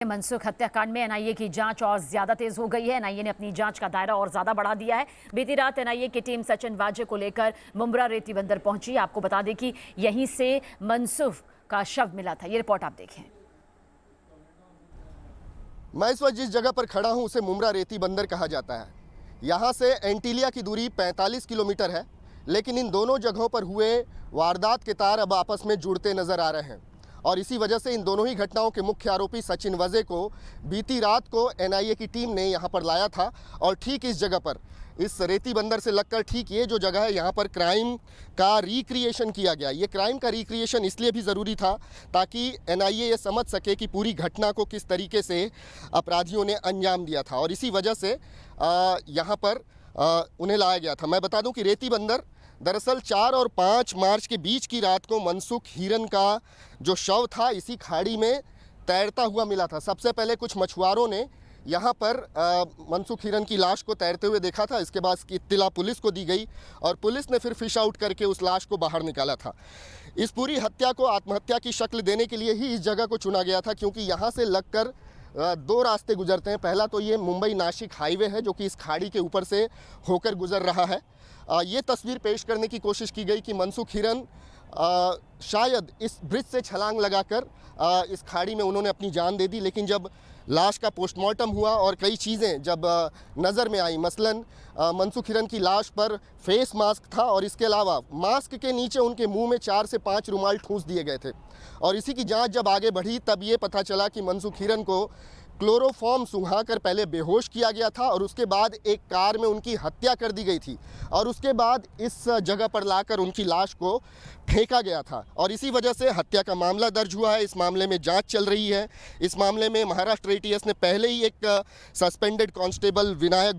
मनसुख हत्याकांड में एनआईए की जांच और ज्यादा तेज हो गई है। एनआईए ने अपनी जांच का दायरा और ज्यादा बढ़ा दिया है। बीती रात एनआईए की टीम सचिन वाजे को लेकर मुंब्रा रेती बंदर पहुंची। आपको बता दें कि यहीं से मनसुख का शव मिला था। ये रिपोर्ट आप देखें। मैं इस वक्त जिस जगह पर खड़ा हूं उसे मुंब्रा रेती बंदर कहा जाता है। यहां से एंटीलिया की दूरी 45 किलोमीटर है, लेकिन इन दोनों जगहों पर हुए वारदात के तार अब आपस में जुड़ते नजर आ रहे हैं और इसी वजह से इन दोनों ही घटनाओं के मुख्य आरोपी सचिन वाजे को बीती रात को एनआईए की टीम ने यहां पर लाया था और ठीक इस जगह पर, इस रेती बंदर से लगकर ठीक ये जो जगह है, यहाँ पर क्राइम का रिक्रिएशन किया गया। ये क्राइम का रिक्रिएशन इसलिए भी ज़रूरी था ताकि एनआईए ये समझ सके कि पूरी घटना को किस तरीके से अपराधियों ने अंजाम दिया था और इसी वजह से यहाँ पर उन्हें लाया गया था। मैं बता दूं कि रेती बंदर दरअसल 4 और 5 मार्च के बीच की रात को मनसुख हिरन का जो शव था इसी खाड़ी में तैरता हुआ मिला था। सबसे पहले कुछ मछुआरों ने यहाँ पर मनसुख हिरन की लाश को तैरते हुए देखा था। इसके बाद इसकी इत्तिला पुलिस को दी गई और पुलिस ने फिर फिश आउट करके उस लाश को बाहर निकाला था। इस पूरी हत्या को आत्महत्या की शक्ल देने के लिए ही इस जगह को चुना गया था, क्योंकि यहाँ से लगकर 2 रास्ते गुजरते हैं। पहला तो ये मुंबई नासिक हाईवे है जो कि इस खाड़ी के ऊपर से होकर गुजर रहा है। ये तस्वीर पेश करने की कोशिश की गई कि मनसुख हिरन शायद इस ब्रिज से छलांग लगाकर इस खाड़ी में उन्होंने अपनी जान दे दी, लेकिन जब लाश का पोस्टमार्टम हुआ और कई चीज़ें जब नज़र में आई, मसलन मनसुख हिरन की लाश पर फेस मास्क था और इसके अलावा मास्क के नीचे उनके मुंह में 4 से 5 रुमाल ठूंस दिए गए थे और इसी की जांच जब आगे बढ़ी तब ये पता चला कि मनसुख हिरन को क्लोरोफॉर्म सुंघाकर पहले बेहोश किया गया था और उसके बाद एक कार में उनकी हत्या कर दी गई थी और उसके बाद इस जगह पर लाकर उनकी लाश को फेंका गया था और इसी वजह से हत्या का मामला दर्ज हुआ है। इस मामले में जांच चल रही है। इस मामले में महाराष्ट्र एटीएस ने पहले ही एक सस्पेंडेड कांस्टेबल विनायक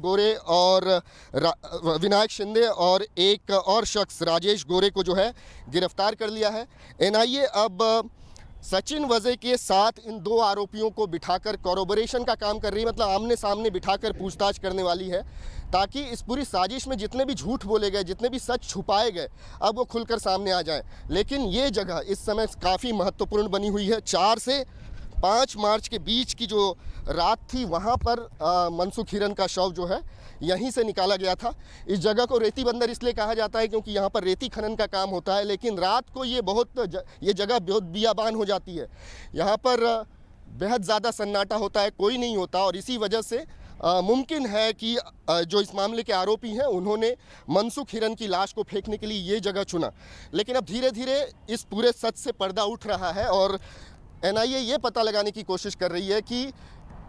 शिंदे और एक और शख्स राजेश गोरे को जो है गिरफ्तार कर लिया है। एनआईए अब सचिन वाजे के साथ इन 2 आरोपियों को बिठाकर कॉरोबोरेशन का काम कर रही है, मतलब आमने सामने बिठाकर पूछताछ करने वाली है ताकि इस पूरी साजिश में जितने भी झूठ बोले गए, जितने भी सच छुपाए गए, अब वो खुलकर सामने आ जाएं। लेकिन ये जगह इस समय काफ़ी महत्वपूर्ण बनी हुई है। 4 से 5 मार्च के बीच की जो रात थी वहाँ पर मनसुख हिरन का शव जो है यहीं से निकाला गया था। इस जगह को रेती बंदर इसलिए कहा जाता है क्योंकि यहाँ पर रेती खनन का काम होता है, लेकिन रात को ये जगह बहुत बियाबान हो जाती है। यहाँ पर बेहद ज़्यादा सन्नाटा होता है, कोई नहीं होता और इसी वजह से मुमकिन है कि जो इस मामले के आरोपी हैं उन्होंने मनसुख हिरन की लाश को फेंकने के लिए ये जगह चुना। लेकिन अब धीरे धीरे इस पूरे सच से पर्दा उठ रहा है और एनआईए ये पता लगाने की कोशिश कर रही है कि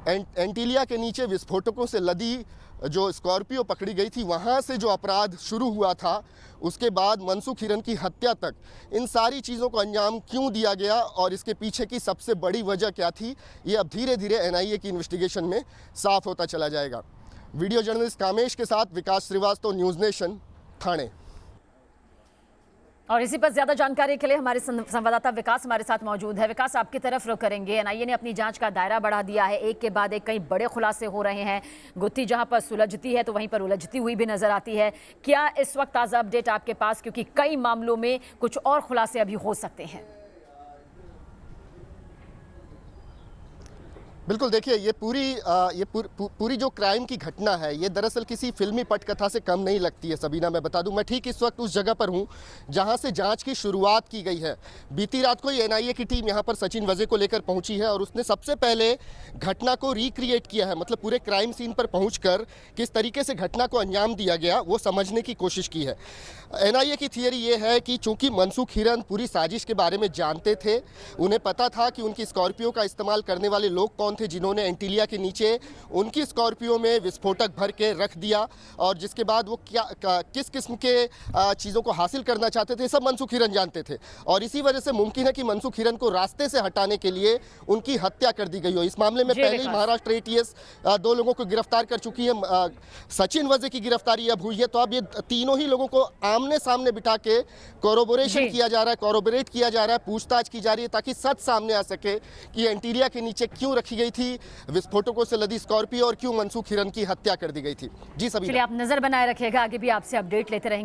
एंटीलिया के नीचे विस्फोटकों से लदी जो स्कॉर्पियो पकड़ी गई थी वहाँ से जो अपराध शुरू हुआ था, उसके बाद मनसुख हिरन की हत्या तक, इन सारी चीज़ों को अंजाम क्यों दिया गया और इसके पीछे की सबसे बड़ी वजह क्या थी, ये अब धीरे धीरे एनआईए की इन्वेस्टिगेशन में साफ होता चला जाएगा। वीडियो जर्नलिस्ट कामेश के साथ विकास श्रीवास्तव, न्यूज़ नेशन, ठाणे। और इसी पर ज्यादा जानकारी के लिए हमारे संवाददाता विकास हमारे साथ मौजूद है। विकास, आपकी तरफ रुख करेंगे। एनआईए ने अपनी जांच का दायरा बढ़ा दिया है, एक के बाद एक कई बड़े खुलासे हो रहे हैं। गुत्थी जहां पर सुलझती है तो वहीं पर उलझती हुई भी नजर आती है। क्या इस वक्त ताज़ा अपडेट आपके पास, क्योंकि कई मामलों में कुछ और खुलासे अभी हो सकते हैं? बिल्कुल, देखिए ये पूरी जो क्राइम की घटना है ये दरअसल किसी फिल्मी पटकथा से कम नहीं लगती है। सबीना, मैं बता दूं, मैं ठीक इस वक्त उस जगह पर हूं जहां से जांच की शुरुआत की गई है। बीती रात को एनआईए की टीम यहां पर सचिन वाजे को लेकर पहुंची है और उसने सबसे पहले घटना को रिक्रिएट किया है, मतलब पूरे क्राइम सीन पर पहुँच किस तरीके से घटना को अंजाम दिया गया वो समझने की कोशिश की है। एनआईए की थियरी ये है कि चूँकि मनसुख हिरन पूरी साजिश के बारे में जानते थे, उन्हें पता था कि उनकी स्कॉर्पियो का इस्तेमाल करने वाले लोग कौन थे जिन्होंने एंटीलिया के नीचे उनकी स्कॉर्पियो में विस्फोटक भर के रख दिया और जिसके बाद वो किस किस्म के चीज़ों को हासिल करना चाहते थे, सब मनसुख हिरन जानते थे और इसी वजह से मुमकिन है कि मनसुख हिरन को रास्ते से हटाने के लिए उनकी हत्या कर दी गई हो। इस मामले में पहले ही महाराष्ट्र एटीएस 2 लोगों को गिरफ्तार कर चुकी है। सचिन वाजे की गिरफ्तारी अब हुई है, तो अब ये तीनों ही लोगों को आमने सामने बिठा के कॉरोबोरेशन किया जा रहा है, कॉरोबोरेट किया जा रहा है, पूछताछ की जा रही है ताकि सच सामने आ सके कि एंटीलिया के नीचे क्यों रखी गई थी विस्फोटकों से लदी स्कॉर्पियो और क्यों मनसुख हिरन की हत्या कर दी गई थी। जी सभी, चलिए आप नजर बनाए रखिएगा, आगे भी आपसे अपडेट लेते रहेंगे।